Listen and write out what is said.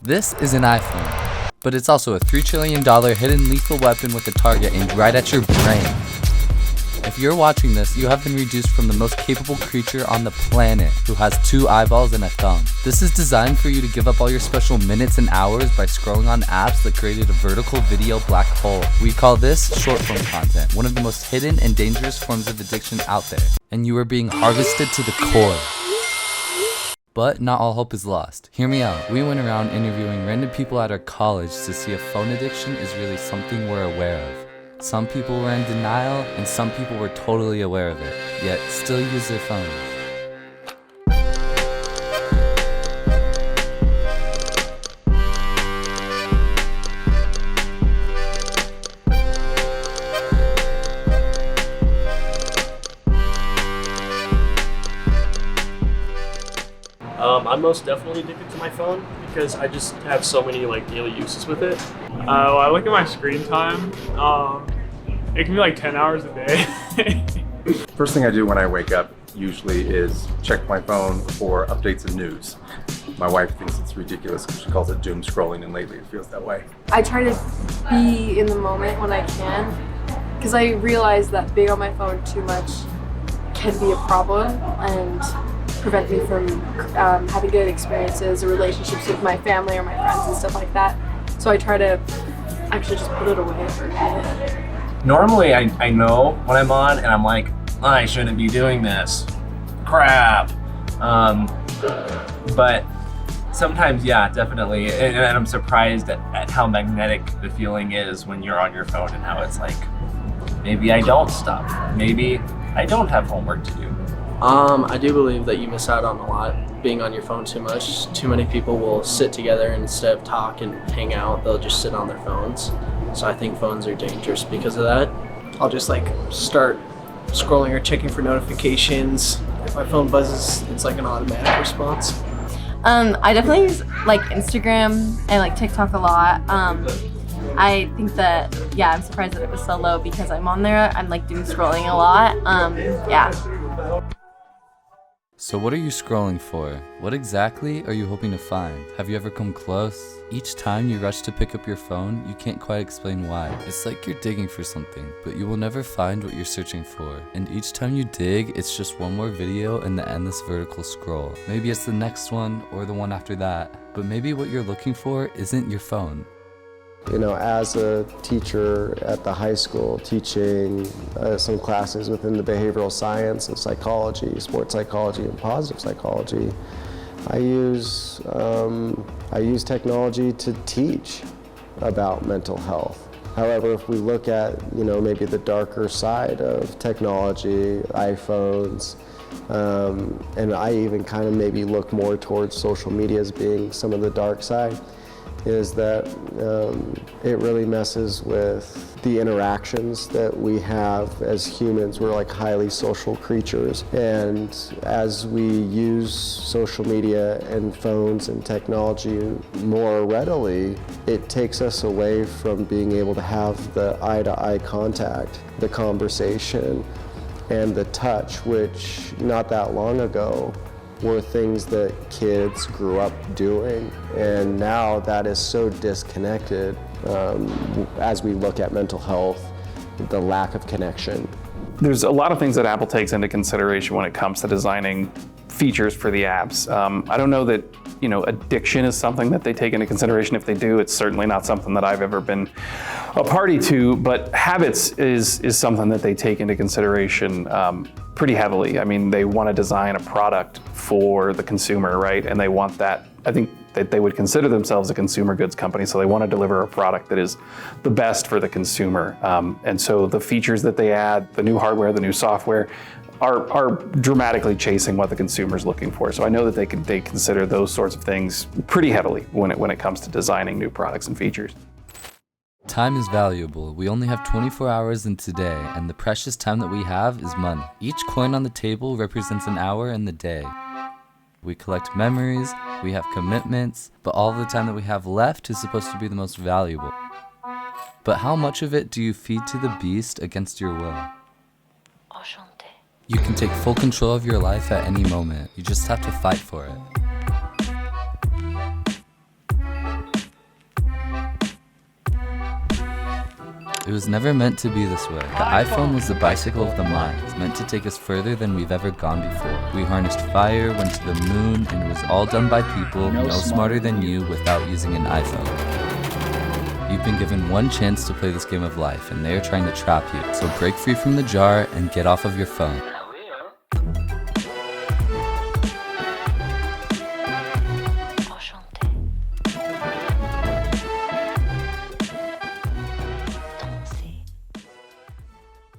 This is an iPhone, but it's also a $3 trillion hidden lethal weapon with a target aimed right at your brain. If you're watching this, you have been reduced from the most capable creature on the planet who has 2 eyeballs and a thumb. This is designed for you to give up all your special minutes and hours by scrolling on apps that created a vertical video black hole. We call this short form content, one of the most hidden and dangerous forms of addiction out there. And you are being harvested to the core. But not all hope is lost. Hear me out. We went around interviewing random people at our college to see if phone addiction is really something we're aware of. Some people were in denial, and some people were totally aware of it, yet still use their phones. I'm most definitely addicted to my phone because I just have so many daily uses with it. I look at my screen time. It can be like 10 hours a day. First thing I do when I wake up usually is check my phone for updates and news. My wife thinks it's ridiculous because she calls it doom scrolling, and lately it feels that way. I try to be in the moment when I can because I realize that being on my phone too much can be a problem and prevent me from having good experiences or relationships with my family or my friends and stuff like that. So I try to actually just put it away for a minute. Normally I know when I'm on and I'm like, I shouldn't be doing this. Crap. But sometimes, yeah, definitely. And I'm surprised at how magnetic the feeling is when you're on your phone and how it's like, maybe I don't stop. Maybe I don't have homework to do. I do believe that you miss out on a lot being on your phone too much. Too many people will sit together and instead of talk and hang out, they'll just sit on their phones. So I think phones are dangerous because of that. I'll just start scrolling or checking for notifications. If my phone buzzes, it's like an automatic response. I definitely use Instagram and TikTok a lot. I think that, I'm surprised that it was so low because I'm on there. I'm doom scrolling a lot. So what are you scrolling for? What exactly are you hoping to find? Have you ever come close? Each time you rush to pick up your phone, you can't quite explain why. It's like you're digging for something, but you will never find what you're searching for. And each time you dig, it's just one more video in the endless vertical scroll. Maybe it's the next one or the one after that, but maybe what you're looking for isn't your phone. You know, as a teacher at the high school teaching some classes within the behavioral science of psychology, sports psychology, and positive psychology, I use technology to teach about mental health. However, if we look at, maybe the darker side of technology, iPhones, and I even kind of maybe look more towards social media as being some of the dark side, is that it really messes with the interactions that we have as humans. We're highly social creatures, and as we use social media and phones and technology more readily, it takes us away from being able to have the eye-to-eye contact, the conversation, and the touch, which not that long ago were things that kids grew up doing, and now that is so disconnected as we look at mental health, the lack of connection. There's a lot of things that Apple takes into consideration when it comes to designing features for the apps. I don't know that addiction is something that they take into consideration. If they do, it's certainly not something that I've ever been a party to, but habits is something that they take into consideration pretty heavily. I mean, they want to design a product for the consumer, right? And they want that, I think that they would consider themselves a consumer goods company, so they want to deliver a product that is the best for the consumer. And so the features that they add, the new hardware, the new software, are dramatically chasing what the consumer's looking for. So I know that they consider those sorts of things pretty heavily when it comes to designing new products and features. Time is valuable. We only have 24 hours in today, and the precious time that we have is money. Each coin on the table represents an hour in the day. We collect memories, we have commitments, but all the time that we have left is supposed to be the most valuable. But how much of it do you feed to the beast against your will? You can take full control of your life at any moment. You just have to fight for it. It was never meant to be this way. The iPhone was the bicycle of the mind, meant to take us further than we've ever gone before. We harnessed fire, went to the moon, and it was all done by people no smarter than you without using an iPhone. You've been given one chance to play this game of life, and they are trying to trap you. So break free from the jar and get off of your phone.